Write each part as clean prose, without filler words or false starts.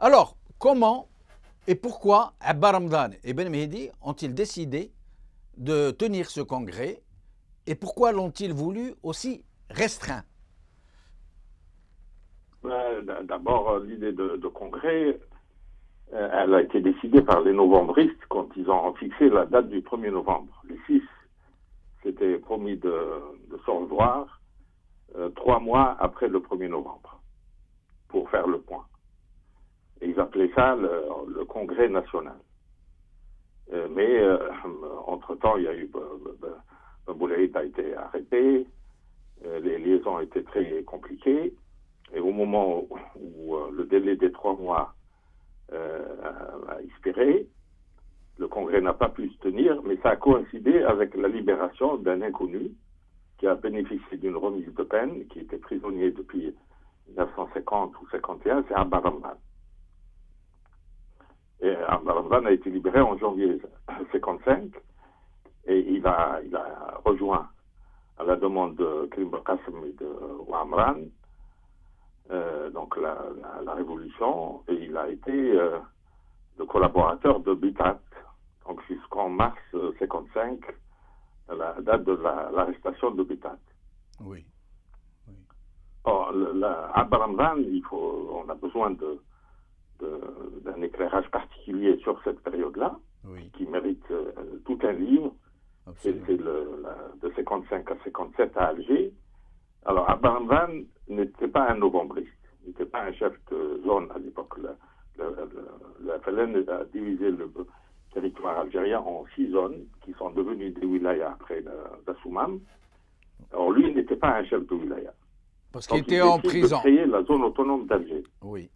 Alors, comment et pourquoi Abba Ramdan et Ben Mehdi ont-ils décidé de tenir ce congrès et pourquoi l'ont-ils voulu aussi restreint? D'abord, l'idée de congrès, elle a été décidée par les novembristes quand ils ont fixé la date du 1er novembre. Le 6, c'était promis de se revoir 3 mois après le 1er novembre pour faire le point. Et ils appelaient ça le congrès national. Mais entre-temps, il y a eu Boulaïd a été arrêté, les liaisons étaient très compliquées, et au moment où le délai des 3 mois a expiré, le congrès n'a pas pu se tenir, mais ça a coïncidé avec la libération d'un inconnu qui a bénéficié d'une remise de peine, qui était prisonnier depuis 1950 ou 51, c'est Abba Ramdan. Et Abba Ramdan a été libéré en janvier 55 et il a rejoint à la demande de Karim Qasim et de Ouamran donc la révolution, et il a été le collaborateur de Bitat, donc jusqu'en mars 55, la date de l'arrestation de Bitat. Oui. Oui. Or, Abba Ramdan, on a besoin d'un éclairage particulier sur cette période-là, Oui. qui mérite tout un livre. C'est de 55 à 57 à Alger. Alors, Abba Ramdan n'était pas un novembriste, il n'était pas un chef de zone à l'époque. Le FLN a divisé le territoire algérien en 6 zones qui sont devenues des wilayas après la Soumam. Alors, lui, il n'était pas un chef de wilaya. Parce qu'il était en prison. Il a créé la zone autonome d'Alger. Oui.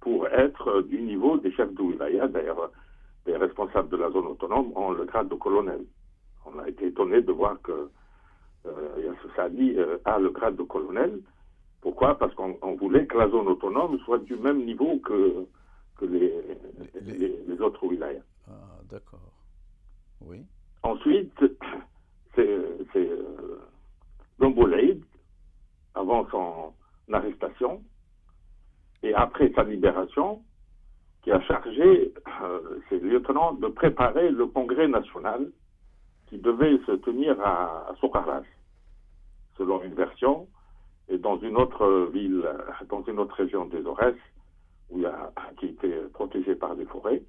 Pour être du niveau des chefs de wilaya. D'ailleurs, les responsables de la zone autonome ont le grade de colonel. On a été étonné de voir que Yassou Saadi a le grade de colonel. Pourquoi? Parce qu'on voulait que la zone autonome soit du même niveau que les autres wilayas. Ah, d'accord. Oui. Ensuite, c'est Ben Boulaïd, avant son arrestation et après sa libération, qui a chargé ses lieutenants de préparer le congrès national qui devait se tenir à Soukharas, selon une version, et dans une autre ville, dans une autre région des Aurès, qui était protégée par des forêts.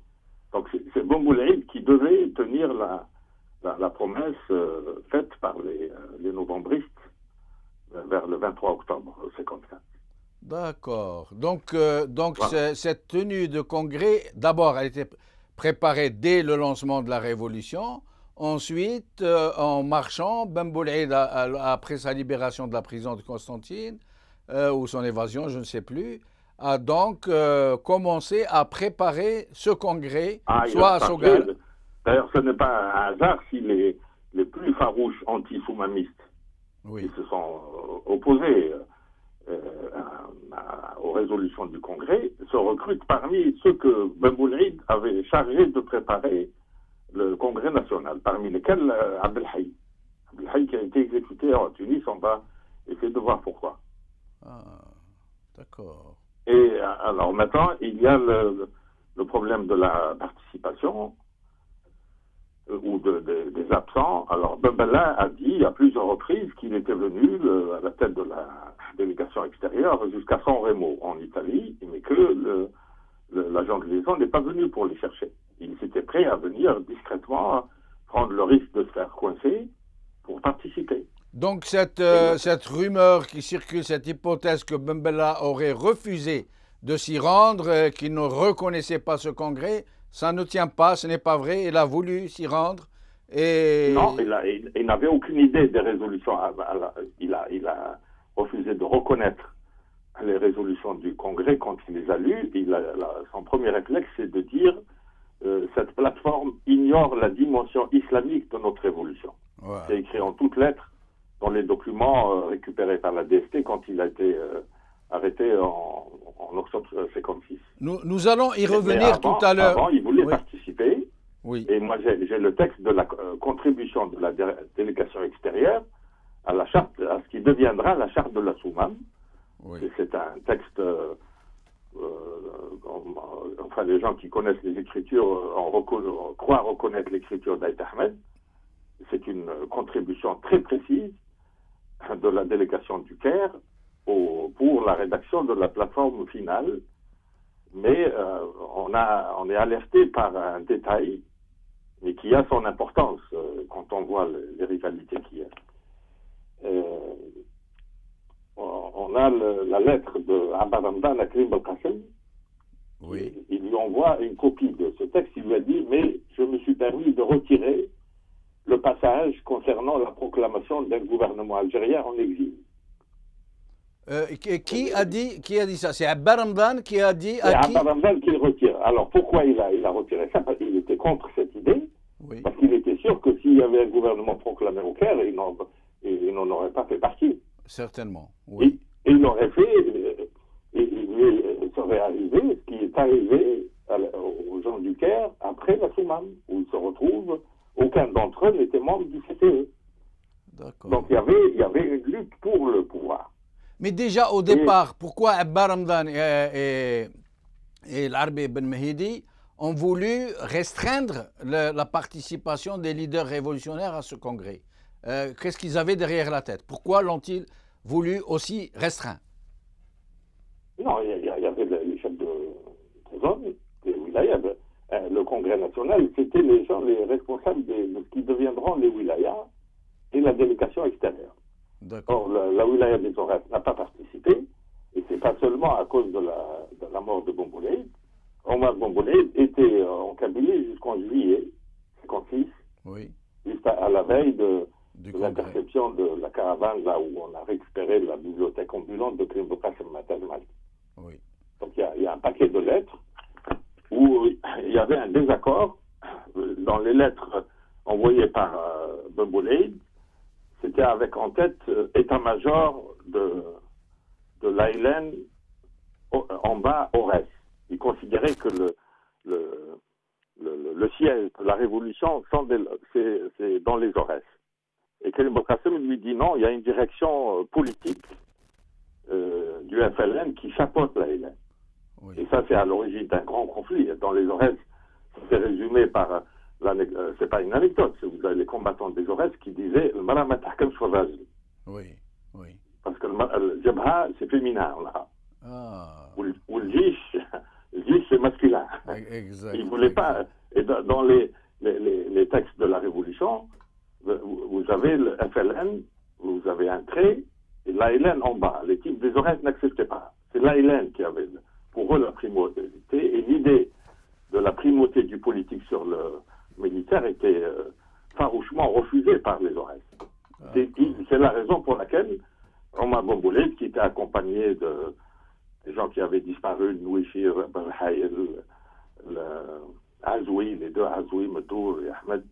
Donc c'est Ben Boulaïd qui devait tenir la promesse faite par les novembristes vers le 23 octobre 54. D'accord. Donc Voilà. cette tenue de congrès, d'abord, elle était préparée dès le lancement de la Révolution. Ensuite, en marchant, Ben Boulaïd, après sa libération de la prison de Constantine, ou son évasion, je ne sais plus, a donc commencé à préparer ce congrès, Il a soit à chargé. Sogal. D'ailleurs, ce n'est pas un hasard si les plus farouches anti-soumamistes qui Oui. se sont opposés aux résolutions du Congrès se recrutent parmi ceux que Ben Boulaïd avait chargé de préparer le Congrès national, parmi lesquels Abdelhaï. Abdelhaï qui a été exécuté en Tunis, on va essayer de voir pourquoi. Ah, d'accord. Et alors maintenant, il y a le problème de la participation ou des absents. Alors Ben Bella a dit à plusieurs reprises qu'il était venu à la tête de la délégation extérieure jusqu'à San Remo en Italie, mais que l'agent de liaison n'est pas venu pour les chercher. Il s'était prêt à venir discrètement prendre le risque de se faire coincer pour participer. Donc cette rumeur qui circule, cette hypothèse que Ben Bella aurait refusé de s'y rendre, qu'il ne reconnaissait pas ce congrès, ça ne tient pas, ce n'est pas vrai. Il a voulu s'y rendre et... Non, il n'avait aucune idée des résolutions. Il a refusé de reconnaître les résolutions du Congrès quand il les a lues. Son premier réflexe, c'est de dire cette plateforme ignore la dimension islamique de notre révolution. Ouais. C'est écrit en toutes lettres dans les documents récupérés par la DST quand il a été arrêté en octobre 56. Nous allons y revenir tout à l'heure. Avant, il voulait Oui. participer. Oui. Et moi, j'ai le texte de la contribution de la délégation extérieure à la charte, à ce qui deviendra la charte de la Soumam. Oui. C'est un texte enfin les gens qui connaissent les écritures croient reconnaître l'écriture d'Aït Ahmed. C'est une contribution très précise de la délégation du Caire pour la rédaction de la plateforme finale. Mais on est alerté par un détail, mais qui a son importance quand on voit les rivalités qu'il y a. On a la lettre de Abba Ramdan à Karim Belkacem. Oui. Il lui envoie une copie de ce texte. Il lui a dit, mais je me suis permis de retirer le passage concernant la proclamation d'un gouvernement algérien en exil. Qui a dit ça? C'est Abba Ramdan qui a dit C'est à qui? Abba Ramdan qui le retire. Alors pourquoi il a retiré ça? Parce qu'il était contre cette idée. Oui. Parce qu'il était sûr que s'il y avait un gouvernement proclamé au Caire, il n'en aurait pas fait partie. Certainement, oui. Et il aurait fait, il serait arrivé ce qui est arrivé aux gens du Caire après la Soumam, où ils se retrouvent, aucun d'entre eux n'était membre du CTE. D'accord. Donc il y avait une lutte pour le pouvoir. Mais déjà au départ, pourquoi Abba Ramdan et l'Arbi Ben Mehdi ont voulu restreindre la participation des leaders révolutionnaires à ce congrès? Qu'est-ce qu'ils avaient derrière la tête? Pourquoi l'ont-ils voulu aussi restreint? Non, il y avait les chefs de zone, les wilayas. Le congrès national, c'était les gens, les responsables de ce qui deviendront les wilayas et la délégation extérieure. Or, la wilaya des Aurès n'a pas participé, et c'est pas seulement à cause de la mort de Bomboulaïd. Omar Bomboulaïd était en Kabylie jusqu'en juillet 56, oui, juste à la veille de l'interception de la caravane, là où on a récupéré la bibliothèque ambulante de Karim Belkacem Matal. oui. Donc il y a un paquet de lettres où il y avait un désaccord. Dans les lettres envoyées par Bomboulaïd, c'était avec en tête état-major de l'ALN en bas au reste. Il considérait que le siège de la révolution, c'est dans les Aurès. Et Karim Belkacem lui dit non, il y a une direction politique du FLN qui chapeaute l'ALN. Oui. Et ça, c'est à l'origine d'un grand conflit. Dans les Aurès, c'est résumé par... c'est pas une anecdote, vous avez les combattants des Aurès qui disaient le Mara Matahkem Shwazazli. Oui, oui. Parce que le Jabha, c'est féminin en arabe. Ah. Ou le Jish, c'est masculin. Exact. Ils ne voulaient pas. Et dans les textes de la Révolution, vous avez le FLN, vous avez un trait, et l'ALN en bas. Les types des Aurès n'acceptaient pas. C'est l'ALN qui avait pour eux la primauté. Et l'idée de la primauté du politique sur le militaire était farouchement refusée par les Aurès. C'est la raison pour laquelle Omar Bomboulaïd, qui était accompagné de gens qui avaient disparu, Nouichir, Barhaïl, Azoui, les deux Azoui, Medour et Ahmed,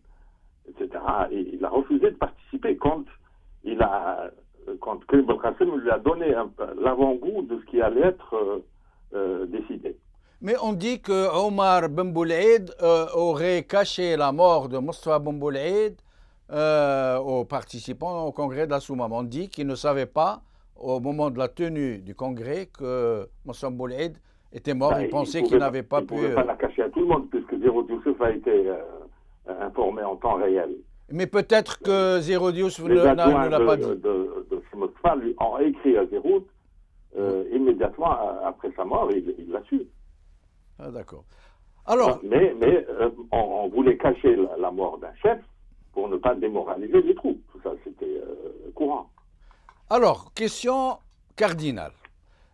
etc. Et il a refusé de participer quand Karim Belkacem lui a donné l'avant-goût de ce qui allait être décidé. Mais on dit que Omar Bomboulaïd aurait caché la mort de Mostafa Bomboulaïd aux participants au congrès de la Soumam. On dit qu'il ne savait pas, au moment de la tenue du congrès, que Mostafa Bomboulaïd était mort. Il pensait qu'il n'avait pas pu... Il ne pouvait pas la cacher à tout le monde, puisque Zéro Youssouf a été informé en temps réel. Mais peut-être que Zéro Youssouf ne l'a pas dit. De Mostafa lui ont écrit à Zéro immédiatement après sa mort, il l'a su. Ah, d'accord. Alors, mais on voulait cacher la mort d'un chef pour ne pas démoraliser les troupes. Tout ça, c'était courant. Alors, question cardinale.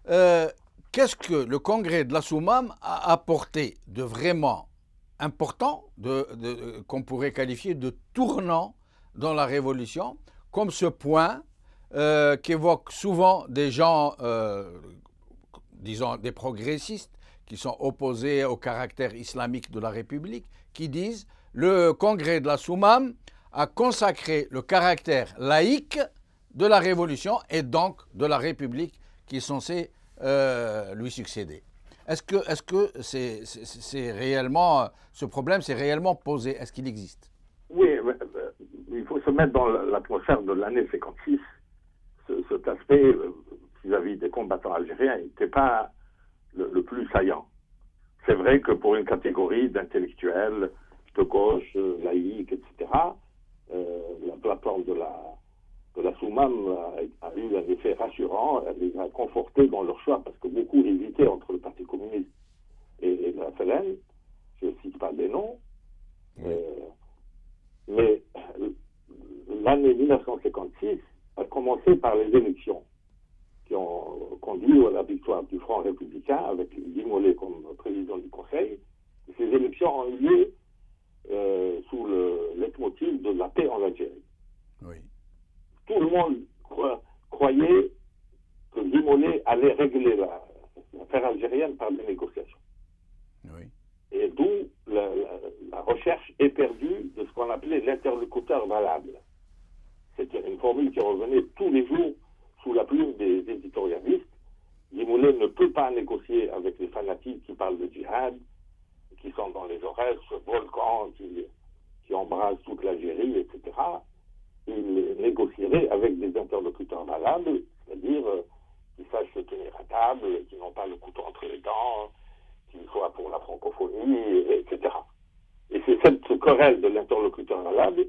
Qu'est-ce que le congrès de la Soumam a apporté de vraiment important, qu'on pourrait qualifier de tournant dans la Révolution, comme ce point qu'évoquent souvent des gens, disons des progressistes, qui sont opposés au caractère islamique de la République, qui disent le congrès de la Soumam a consacré le caractère laïque de la Révolution et donc de la République qui est censée lui succéder. Est-ce que c'est réellement, ce problème s'est réellement posé? Est-ce qu'il existe? Oui, il faut se mettre dans l'atmosphère de l'année 56. Cet aspect vis-à-vis des combattants algériens n'était pas le plus saillant. c'est vrai que pour une catégorie d'intellectuels de gauche, laïcs, etc., la plateforme de la Soumam a eu un effet rassurant, elle les a confortés dans leur choix, parce que beaucoup hésitaient entre le Parti communiste et le FLN. Je ne cite pas des noms. Mais l'année 1956 a commencé par les élections qui ont conduit à la victoire du Front républicain avec Guy Mollet comme président du Conseil. Et ces élections ont eu lieu sous le leitmotiv de la paix en Algérie. Oui. Tout le monde croyait que Guy Mollet allait régler l'affaire algérienne par des négociations. Oui. Et d'où la recherche éperdue de ce qu'on appelait l'interlocuteur valable. C'était une formule qui revenait tous les jours sous la plume des éditorialistes. Guy Mollet ne peut pas négocier avec les fanatiques qui parlent de djihad, qui sont dans les oreilles, ce volcan qui embrase toute l'Algérie, etc. Il négocierait avec des interlocuteurs valables, c'est-à-dire qui sachent se tenir à table, qui n'ont pas le couteau entre les dents, qui soient pour la francophonie, etc. Et c'est cette querelle de l'interlocuteur valable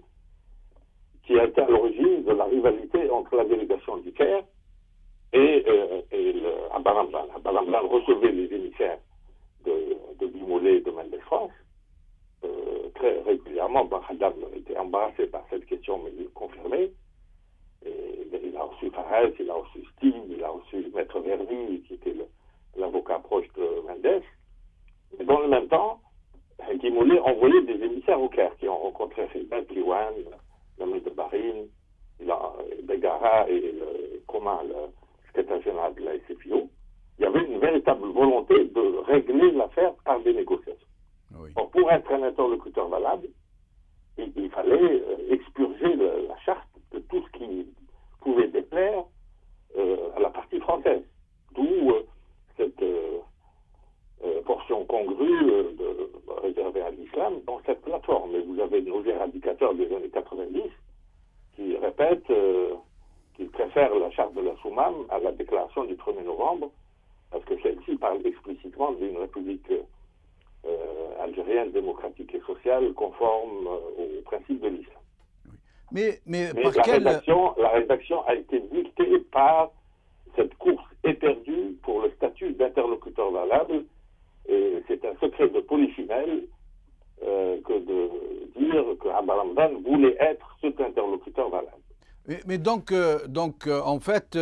qui a été à l'origine de la rivalité entre la délégation du Caire et Abaramban. Abaramban recevait les émissaires de Guy Mollet et de Mendes France. Très régulièrement, Ben Haddad était embarrassé par cette question, mais il confirmait. Et il a reçu Fares, il a reçu Steve, il a reçu Maître Verny, qui était l'avocat proche de Mendes. Mais dans le même temps, Guy Mollet envoyait des émissaires au Caire qui ont rencontré Ben Pliwan, l'ami de Barine, Begara et le secrétaire général de la SFIO. Il y avait une véritable volonté de régler l'affaire par des négociations. Oui. Or, pour être un interlocuteur valable, il fallait expurger la charte de tout ce qui pouvait déplaire à la partie française. D'où cette portion congrue réservée à l'islam dans cette plateforme. Et vous avez nos éradicateurs des années 90 qui répètent qu'ils préfèrent la charte de la Soumam à la déclaration du 1er novembre, parce que celle-ci parle explicitement d'une république algérienne, démocratique et sociale, conforme aux principes de l'islam. Oui. Mais la rédaction a été dictée par cette course éperdue pour le statut d'interlocuteur valable. Et c'est un secret de polichinelle que de dire que Abaramban voulait être cet interlocuteur valable. Mais donc en fait,